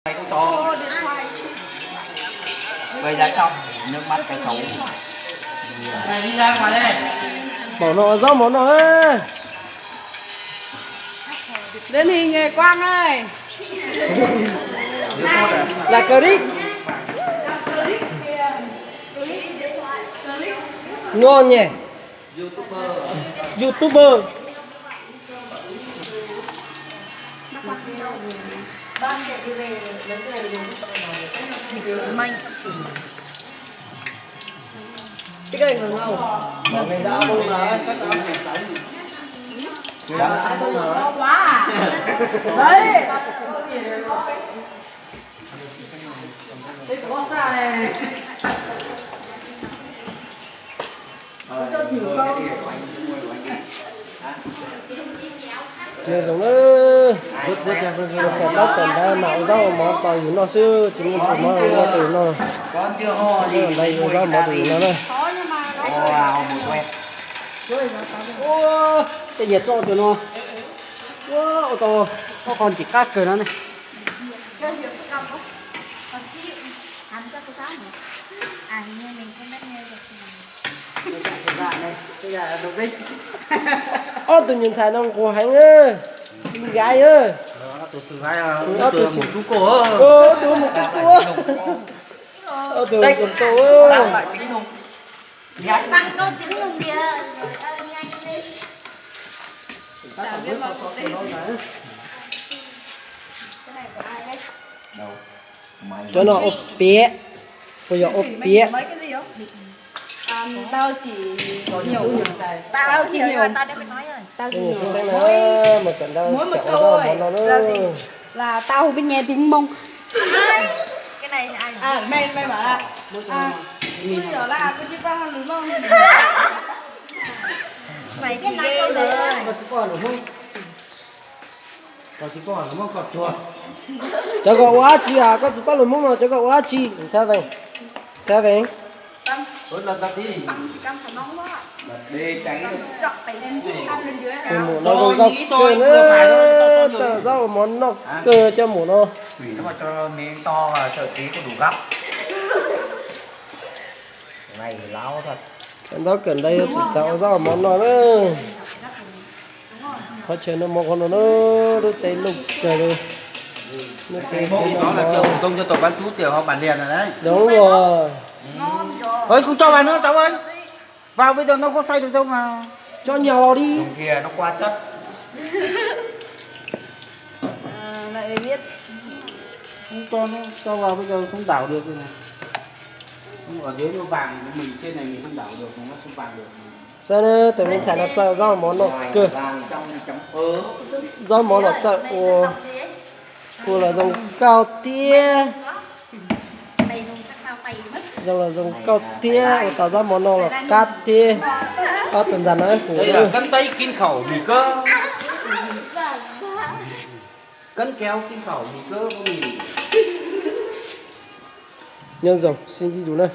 Con to về ra trong nước mắt cái xấu này đi ra ngoài đây bỏ nọ rau món nọ ơi. Lên hình người Quang ơi. Là clip ngon nhỉ. YouTuber Mình cái cây ngừng đâu mình đã bông rồi to quá à. Đấy cái có xa này này giống nó cái đó còn đã mạo rau món tỏi nó xưa chính là món từ nó con chưa ho gì đây rau món từ nó đây khó nhưng mà nó wow một quen ô cái nhiệt cho tụi nó ô to nó còn chỉ cắt cửa nó này Chơi việc cầm không? Còn chịu hắn cho tôi tám nữa. À hình như mình không biết nghe được bây giờ đồ vinh ô tụi nhìn thấy nó của hắn ơi xinh gái ơi tụi gái tụi một chú cổ ô tụi một chú cổ ô tụi một chú cổ đang lại tính không nhảy bằng nó chứng luôn kìa. Nhanh lên. Cái này của ai đấy? đâu cho nó ốp pía bây giờ ốp pía mấy cái gì không? Tao chỉ nhiều Tao chỉ rồi tao đã phải nói rồi. tao chỉ cái nhiều này nó mà cần đâu mỗi một xẻo câu ra ơi món nó là gì? Là tao không biết nghe tiếng Mông. Cái này là ai? À mày mày bảo là tôi hiểu là tôi chỉ có đúng không? Mày biết nói câu đấy rồi. có chỉ còn đúng không còn chua cho gọi quá chi à có chỉ có lùm mông mà cho gọi quá chi theo vậy bớt lần tao tí Căng thẳng nóng quá. đi tránh Chọc phải lên dưới. Ăn lên dưới thì nào? mủ nó còn góc cơ nữa chờ rau món nó cơ cho mủ nó quỷ nó mà cho miếng to và sợ tí có đủ gấp này láo thật cái đó cần đây chỉ cháu rau món nó nữa có chơi nó món con nó cháy lục trời rồi nó cháy đó là trường phổ thông dân tộc bán chú tiểu học bản liền rồi đấy đúng rồi Ngon rồi. ơi cũng cho vào nữa cháu ơi vào bây giờ nó có xoay được đâu mà cho nhiều vào đi đồng kia nó quá chất Lại biết không cho nó cho vào bây giờ không đảo được rồi này không ở dưới nó vàng mình trên này mình không đảo được nó không vàng được sao nữa tụi mình xài là sợ rau món nó cơ vàng trong chấm ớ rau món nó sợ của là dòng cao tia Mày dùng sắc tao tay mất. dòng là dòng cao tia tạo ra món nó là cát tia có tuần dần đấy đây là cân tây kinh khẩu mì cơ cân kéo kinh khẩu mì cơ có mì nhân dòng xin gì đủ này